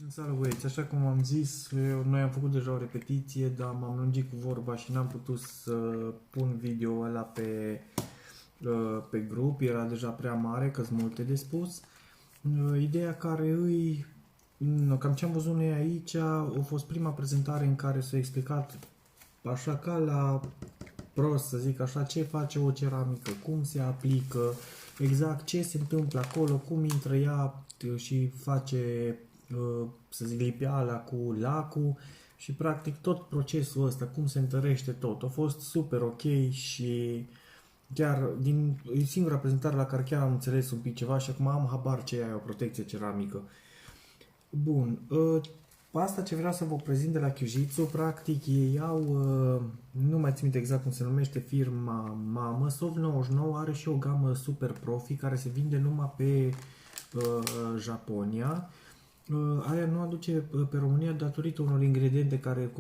Salut băieți, așa cum am zis, noi am făcut deja o repetiție, dar m-am lungit cu vorba și n-am putut să pun video ăla pe grup, era deja prea mare, că sunt multe de spus. Ideea care îi, cam ce am văzut noi aici, a fost prima prezentare în care s-a explicat așa ca la prost, să zic așa, ce face o ceramică, cum se aplică, exact ce se întâmplă acolo, cum intră ea și face, să zic, lipeala cu lacul și practic tot procesul ăsta, cum se întărește tot. A fost super ok și chiar e singura prezentare la care chiar am înțeles un pic ceva și acum am habar ce e o protecție ceramică. Bun, asta ce vreau să vă prezint de la Kyujitsu, practic ei au, nu mai țin minte exact cum se numește firma mamă, Soft 99 are și o gamă super profi care se vinde numai pe Japonia. Aia nu aduce pe România datorită unor ingrediente care,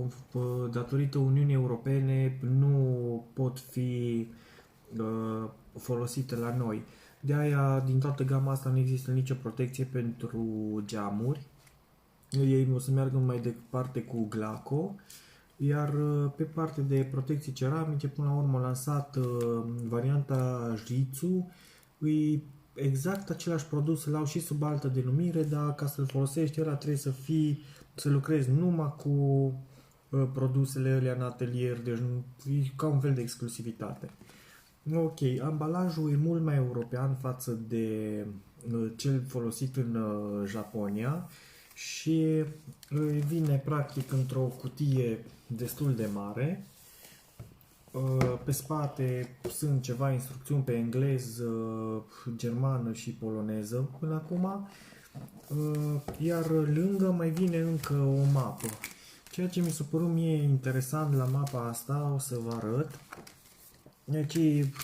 datorită Uniunii Europene, nu pot fi folosite la noi. De aia, din toată gama asta, nu există nicio protecție pentru geamuri. Ei o să meargă mai departe cu Glaco, iar pe partea de protecții ceramice, până la urmă, lansat varianta Jitsu, îi exact același produs, îl au și sub altă denumire, dar ca să-l folosești, ăla trebuie să lucrezi numai cu produsele alea în atelier, deci e ca un fel de exclusivitate. Ok, ambalajul e mult mai european față de cel folosit în Japonia și vine practic într-o cutie destul de mare. Pe spate sunt ceva instrucțiuni pe engleză, germană și poloneză până acum, iar lângă mai vine încă o mapă. Ceea ce mi s-a părut mie interesant la mapa asta, o să vă arăt. Deci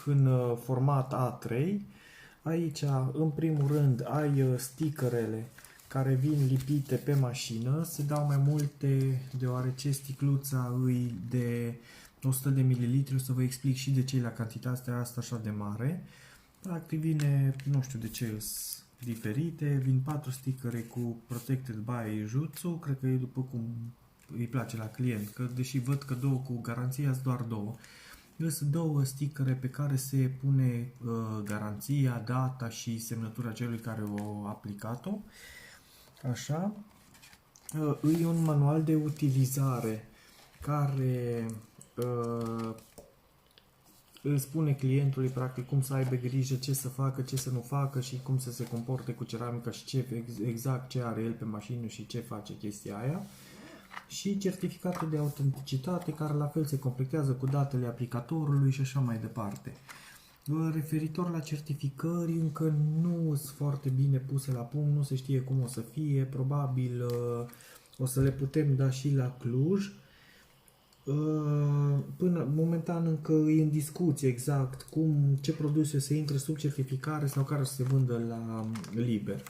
în format A3, aici în primul rând ai stickerele care vin lipite pe mașină, se dau mai multe deoarece sticluța îi de 100 de ml, o să vă explic și de ce e la cantitatea asta așa de mare. Practic vine, nu știu de ce sunt diferite, vin 4 stickere cu Protected by Jutsu, cred că e după cum îi place la client, că deși văd că două cu garanție, sunt doar două. Sunt două stickere pe care se pune garanția, data și semnătura celui care a aplicat-o. Așa. E un manual de utilizare care îl spune clientului practic cum să aibă grijă, ce să facă, ce să nu facă și cum să se comporte cu ceramica și exact ce are el pe mașină și ce face chestia aia. Și certificatul de autenticitate care la fel se completează cu datele aplicatorului și așa mai departe. Referitor la certificări, încă nu sunt foarte bine puse la punct, nu se știe cum o să fie, probabil o să le putem da și la Cluj. Până momentan încă e în discuție exact ce produse să intre sub certificare sau care să se vândă la liber.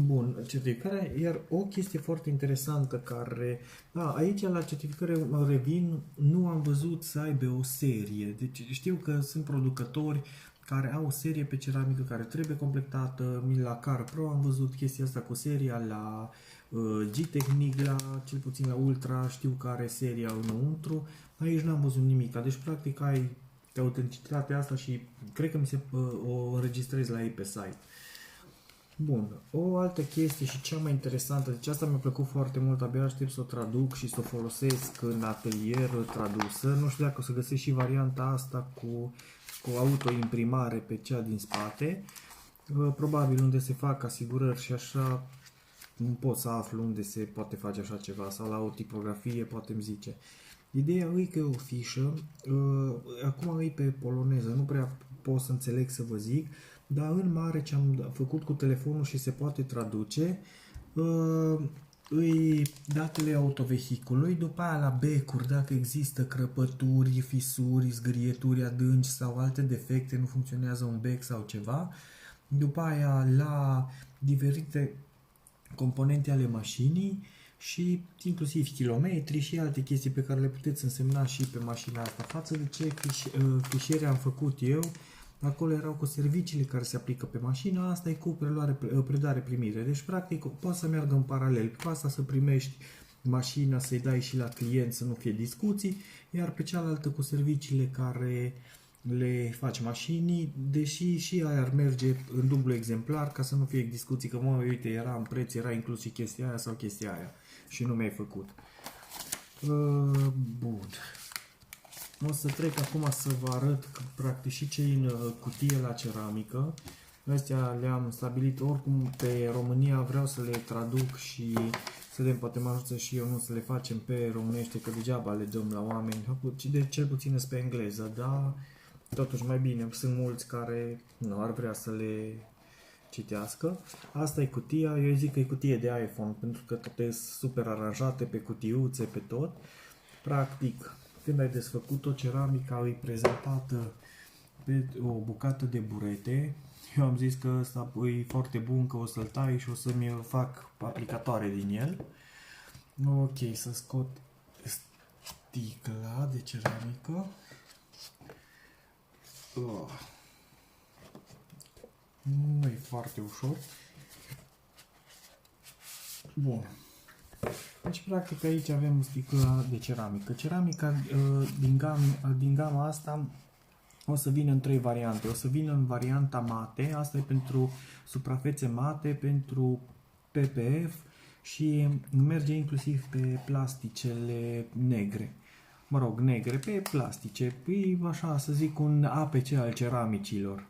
Bun, certificarea, iar o chestie foarte interesantă care, aici la certificare revin, nu am văzut să aibă o serie, deci știu că sunt producători care au o serie pe ceramică care trebuie completată, la Car Pro am văzut chestia asta cu seria, la G-Technic, cel puțin la Ultra știu că are seria înăuntru, aici n-am văzut nimic, deci practic ai autenticitatea asta și cred că o înregistrez la ei pe site. Bun, o altă chestie și cea mai interesantă, deci asta mi-a plăcut foarte mult, abia aștept să o traduc și să o folosesc în atelier tradusă. Nu știu dacă o să găsesc și varianta asta cu autoimprimare pe cea din spate. Probabil unde se fac asigurări și așa, nu pot să aflu unde se poate face așa ceva sau la o tipografie poate îmi zice. Ideea e că e o fișă, acum e pe poloneză, nu prea pot să înțeleg să vă zic, dar în mare ce am făcut cu telefonul și se poate traduce, îi datele autovehiculului, după aia la becuri, dacă există crăpături, fisuri, zgârieturi adânci sau alte defecte, nu funcționează un bec sau ceva, după aia la diferite componente ale mașinii și inclusiv kilometri și alte chestii pe care le puteți însemna și pe mașina asta. Față de ce fișiere am făcut eu, Acolo erau cu serviciile care se aplică pe mașină, asta e cu predare-primire. Deci, practic, poate să meargă în paralel. Pe asta să primești mașina, să-i dai și la client, să nu fie discuții, iar pe cealaltă cu serviciile care le faci mașinii, deși și aia ar merge în dublu exemplar, ca să nu fie discuții că, mă, uite, era în preț, era inclus și chestia aia sau chestia aia și nu mi-ai făcut. Bun. O să trec acum să vă arăt practic și ce în cutie la ceramică. Astea le-am stabilit, oricum pe România vreau să le traduc și să vedem, poate mă ajută și eu nu să le facem pe românește, că degeaba le dăm la oameni, de cel puțin pe engleză, dar totuși mai bine, sunt mulți care nu ar vrea să le citească. Asta e cutia, eu zic că e cutie de iPhone, pentru că toate sunt super aranjate pe cutiuțe, pe tot. Practic, când ai desfăcut-o, ceramica e prezentată pe o bucată de burete. Eu am zis că ăsta e foarte bun, că o să-l tai și o să-mi fac aplicatoare din el. Ok, să scot sticla de ceramică. Nu e foarte ușor. Bun. Deci, practic, aici avem sticla de ceramică. Ceramica din gama asta o să vină în 3 variante. O să vină în varianta mate, asta e pentru suprafețe mate, pentru PPF și merge inclusiv pe plasticele negre. Mă rog, negre pe plastice. E așa, să zic, un APC al ceramicilor.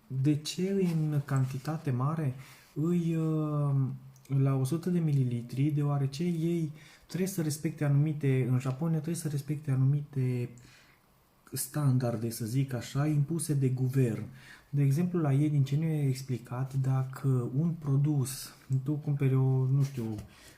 De ce în cantitate mare? Îi la 100 de ml, deoarece ei trebuie să respecte anumite, în Japonia trebuie să respecte anumite standarde, să zic așa, impuse de guvern. De exemplu, la ei, din ce ne-a explicat, dacă un produs, tu cumperi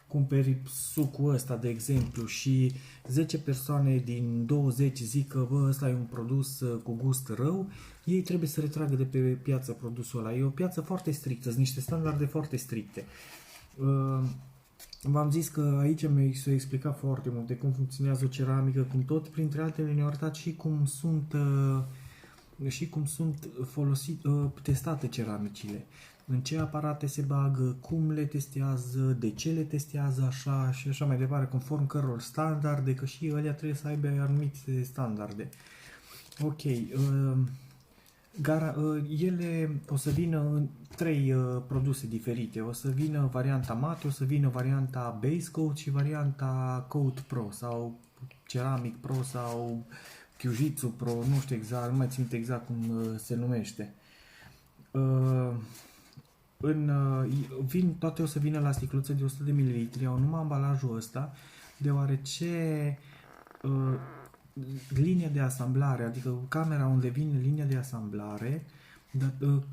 cumperi sucul ăsta, de exemplu, și 10 persoane din 20 zic că, bă, ăsta e un produs cu gust rău, ei trebuie să retragă de pe piață produsul ăla. E o piață foarte strictă, sunt niște standarde foarte stricte. V-am zis că aici mi-a explicat foarte mult de cum funcționează o ceramică, cum tot, printre altele ne-au arătat și cum sunt testate ceramicile. În ce aparate se bagă, cum le testează, de ce le testează așa și așa mai departe, conform căror standarde, că și ălea trebuie să aibă anumite standarde. Ok, ele o să vină în 3 produse diferite. O să vină varianta mate, o să vină varianta Base Coat și varianta Coat Pro sau Ceramic Pro sau Kyujitsu Pro, nu știu exact, nu mai țin exact cum se numește. Toate o să vină la sticluțe de 100 de ml, au numai ambalajul ăsta, deoarece linia de asamblare, adică camera unde vine linia de asamblare,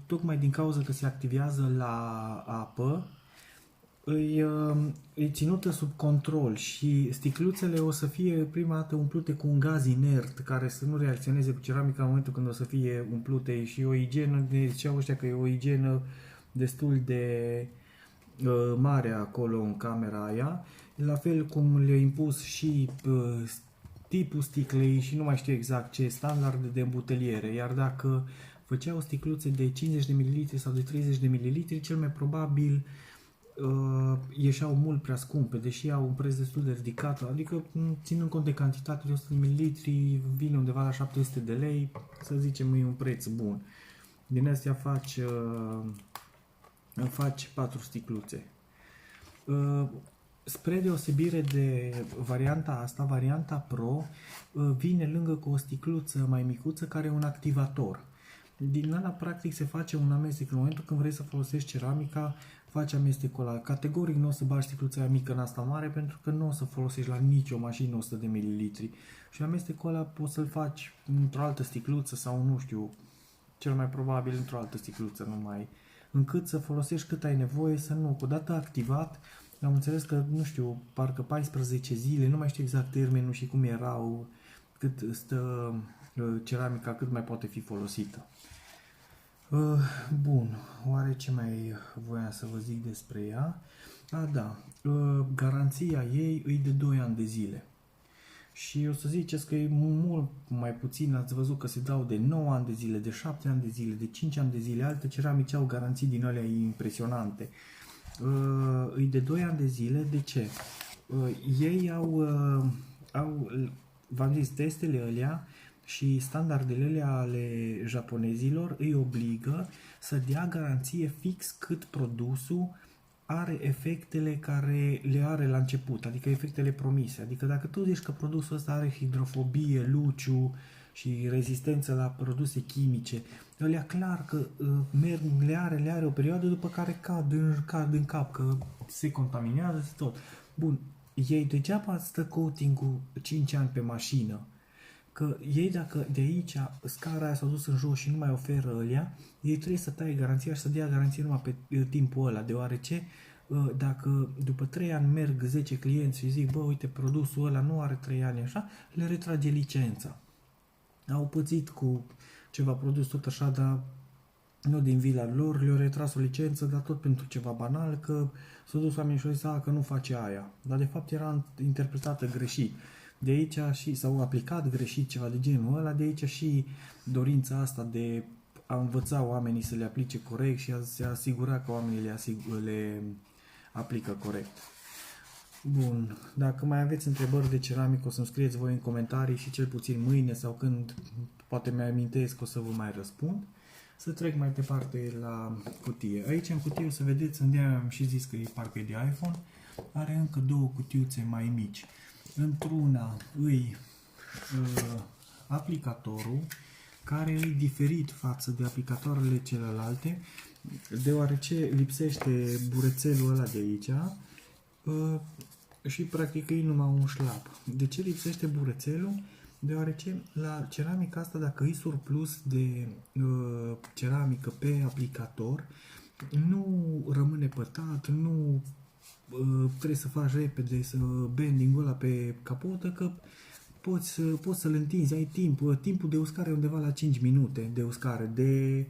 tocmai din cauza că se activează la apă, e ținută sub control și sticluțele o să fie prima dată umplute cu un gaz inert care să nu reacționeze cu ceramica în momentul când o să fie umplute, și o igienă, ziceau ăștia că e o igienă destul de mare acolo în camera aia, la fel cum le-a impus și tipul sticlei și nu mai știu exact ce standard de îmbuteliere, iar dacă făceau sticluțe de 50 de ml sau de 30 de ml, cel mai probabil ieșeau mult prea scumpe, deși au un preț destul de ridicat, adică ținând cont de cantitate de 100 de ml, vine undeva la 700 de lei, să zicem, e un preț bun. Din astea faci 4 sticluțe. Spre deosebire de varianta asta, varianta Pro vine lângă cu o sticluță mai micuță care e un activator. Din ăla, practic, se face un amestec. În momentul când vrei să folosești ceramica, faci amestecul ăla. Categoric nu o să bagi sticluța aia mică în asta mare, pentru că nu o să folosești la nicio mașină 100 de ml. Și amestecul ăla poți să-l faci într-o altă sticluță sau, nu știu, cel mai probabil într-o altă sticluță numai, încât să folosești cât ai nevoie, să nu. Odată activat, am înțeles că, nu știu, parcă 14 zile, nu mai știu exact termenul și cum erau, cât stă ceramica, cât mai poate fi folosită. Bun, oare ce mai voiam să vă zic despre ea? Da, garanția ei e de 2 ani de zile. și o să ziceți că e mult mai puțin, ați văzut că se dau de 9 ani de zile, de 7 ani de zile, de 5 ani de zile, alte ceramici au garanții din alea impresionante. E de 2 ani de zile, de ce? Ei au, v-am zis, testele alea și standardele alea ale japonezilor îi obligă să dea garanție fix cât produsul are efectele care le are la început, adică efectele promise. Adică dacă tu zici că produsul ăsta are hidrofobie, luciu și rezistență la produse chimice, alea clar că merg, le are o perioadă după care cad în cap, că se contaminează și tot. Bun, ei degeaba stă coating-ul 5 ani pe mașină, că ei dacă de aici scara aia s-a dus în jos și nu mai oferă ălea, ei trebuie să taie garanția și să dea garanție numai pe timpul ăla, deoarece dacă după 3 ani merg 10 clienți și zic, bă, uite, produsul ăla nu are 3 ani așa, le retrage licența. Au pățit cu ceva produs tot așa, dar nu din vila lor, le-au retras o licență, dar tot pentru ceva banal, că s-au dus oamenii și au zis, că nu face aia. Dar de fapt era interpretată greșit. De aici și s-au aplicat greșit ceva de genul ăla, de aici și dorința asta de a învăța oamenii să le aplice corect și a se asigura că oamenii le aplică corect. Bun, dacă mai aveți întrebări de ceramic, o să-mi scrieți voi în comentarii și cel puțin mâine sau când poate mi-amintesc o să vă mai răspund. Să trec mai departe la cutie. Aici în cutie o să vedeți, unde am și zis că e parcă e de iPhone, are încă două cutiuțe mai mici. Într-una îi aplicatorul, care e diferit față de aplicatoarele celelalte, deoarece lipsește burețelul ăla de aici și practic e numai un șlap. De ce lipsește burețelul? Deoarece la ceramica asta, dacă e surplus de ceramică pe aplicator, nu rămâne pătat, nu trebuie să faci repede să bending-ul ăla pe capotă, că poți să-l întinzi, ai timpul de uscare undeva la 5 minute de uscare, de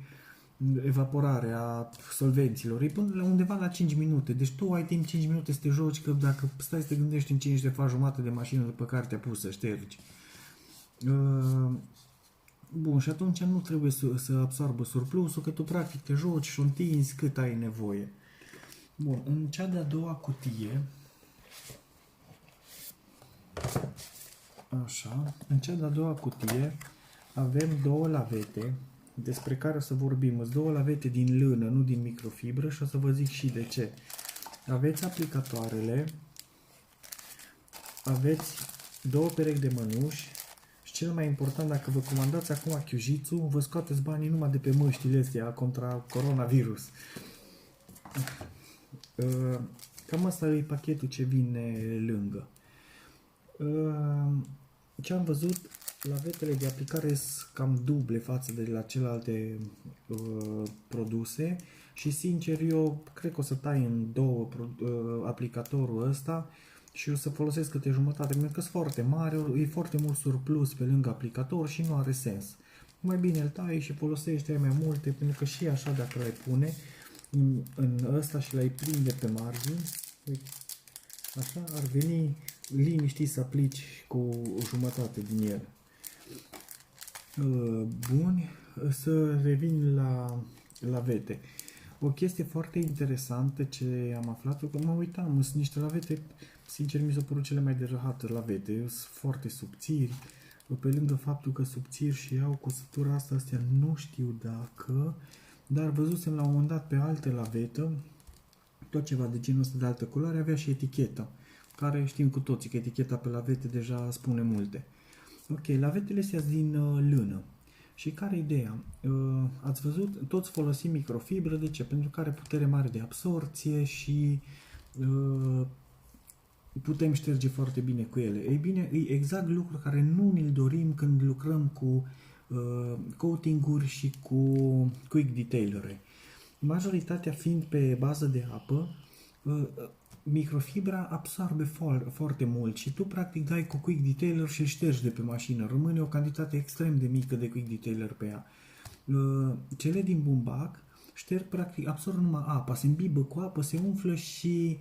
evaporare a solvenților, e până la undeva la 5 minute, deci tu ai timp 5 minute să te joci, că dacă stai să te gândești în 5 de faci jumătate de mașină după care te-a pus să ștergi. Bun, și atunci nu trebuie să absorbă surplusul, că tu practic te joci și o întinzi cât ai nevoie. Bun, în cea de-a doua cutie, așa, în cea de-a doua cutie avem două lavete, despre care o să vorbim. Sunt două lavete din lână, nu din microfibră, și o să vă zic și de ce. Aveți aplicatoarele, aveți două perechi de mănuși și cel mai important, dacă vă comandați acum Kyujitsu, vă scoateți banii numai de pe măștile astea contra coronavirus. Cam asta e pachetul ce vine lângă. Ce am văzut, lavetele de aplicare sunt cam duble față de la celelalte produse și sincer eu cred că o să tai în două aplicatorul ăsta și o să folosesc câte jumătate, pentru că sunt foarte mare, e foarte mult surplus pe lângă aplicator și nu are sens. Mai bine îl tai și folosești mai multe, pentru că și așa dacă l-ai pune în ăsta și l-ai prinde pe margini, așa ar veni liniștit să aplici cu jumătate din el. Bun, să revin la lavete. O chestie foarte interesantă ce am aflat, că mă uitam, sunt niște lavete, sincer mi s-au părut cele mai de răhată lavete, sunt foarte subțiri, pe lângă faptul că subțiri și au cusătura astea, nu știu dacă, dar văzusem la un moment dat pe alte lavetă, tot ceva de genul ăsta de altă culoare, avea și etichetă, care știm cu toții că eticheta pe lavete deja spune multe. Ok, lavetele astea din lână. Și care ideea? Ați văzut, toți folosim microfibră, de ce? Pentru că are putere mare de absorție și putem șterge foarte bine cu ele. Ei bine, e exact lucru care nu ne-l dorim când lucrăm cu coating-uri și cu quick detailer-uri. Majoritatea fiind pe bază de apă, microfibra absorbe foarte mult și tu practic dai cu quick detailer și ștergi de pe mașină. Rămâne o cantitate extrem de mică de quick detailer pe ea. Cele din bumbac șterg practic, absorb numai apa, se îmbibă cu apă, se umflă și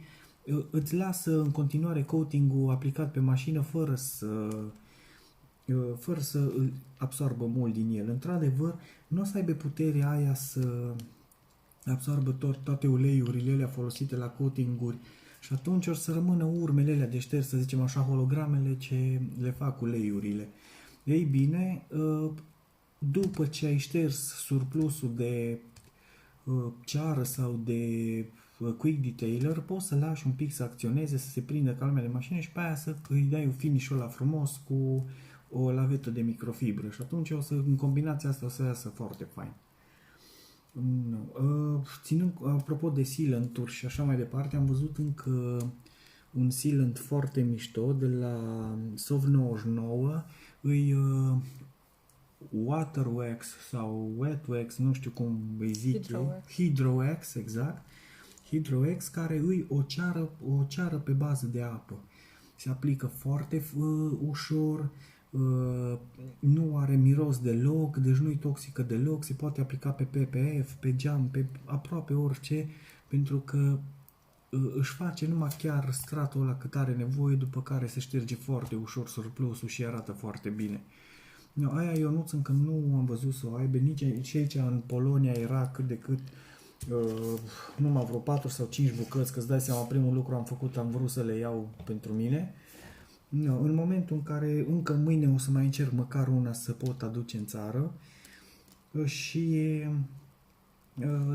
îți lasă în continuare coating-ul aplicat pe mașină fără să absorbă mult din el. Într-adevăr, nu o să aibă puterea aia să absorbă toate uleiurile alea folosite la coating-uri și atunci o să rămână urmele alea de șters, să zicem așa, hologramele ce le fac uleiurile. Ei bine, după ce ai șters surplusul de ceară sau de quick detailer, poți să lași un pic să acționeze, să se prindă calmea de mașină și pe aia să îi dai un finish-ul ăla frumos cu o lavetă de microfibră și atunci în combinația asta o să iasă foarte fain. Ținând, apropo de sealant-uri și așa mai departe, am văzut încă un sealant foarte mișto de la Sov 99, îi Waterwax sau Wetwax, nu știu cum îi zic eu. Hydrowax, exact. Hydrowax, care îi o ceară pe bază de apă. Se aplică foarte ușor, nu are miros deloc, deci nu e toxică deloc, se poate aplica pe PPF, pe geam, pe aproape orice, pentru că își face numai chiar stratul ăla cât are nevoie, după care se șterge foarte ușor surplusul și arată foarte bine. No, aia Ionuț încă nu am văzut să o aibă, nici aici în Polonia era cât de cât numai vreo 4 sau 5 bucăți, că îți dai seama, primul lucru am vrut să le iau pentru mine. No, în momentul în care încă mâine o să mai încerc măcar una să pot aduce în țară și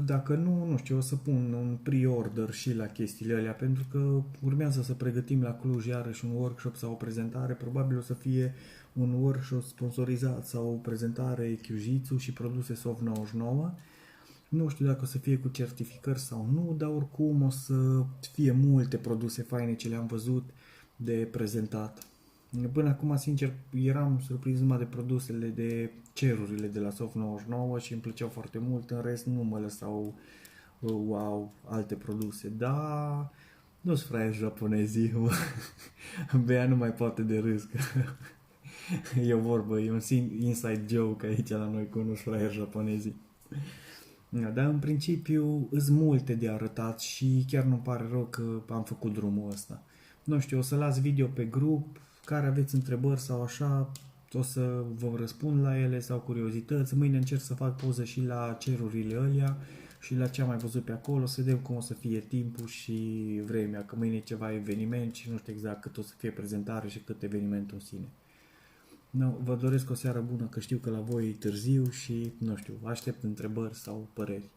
dacă nu știu, o să pun un pre-order și la chestiile alea, pentru că urmează să pregătim la Cluj iarăși un workshop sau o prezentare, probabil o să fie un workshop sponsorizat sau o prezentare Kyujitsu și produse Sov 99. Nu știu dacă o să fie cu certificări sau nu, dar oricum o să fie multe produse faine ce le-am văzut de prezentat. Până acum, sincer, eram surprins numai de produsele, de cerurile de la Sov 99 și îmi plăceau foarte mult, în rest nu mă lăsau wow, alte produse, dar nu-s fraieri japonezii, Bea nu mai poate de râs, că e o vorbă, e un inside joke aici la noi cu nu-s fraieri japonezii. Dar în principiu îs multe de arătat și chiar nu-mi pare rău că am făcut drumul ăsta. Nu știu, o să las video pe grup, care aveți întrebări sau așa, o să vă răspund la ele sau curiozități. Mâine încerc să fac poză și la cerurile alea și la ce am mai văzut pe acolo, să vedem cum o să fie timpul și vremea, că mâine e ceva eveniment și nu știu exact cât o să fie prezentare și cât evenimentul în sine. No, vă doresc o seară bună, că știu că la voi e târziu și, nu știu, aștept întrebări sau păreri.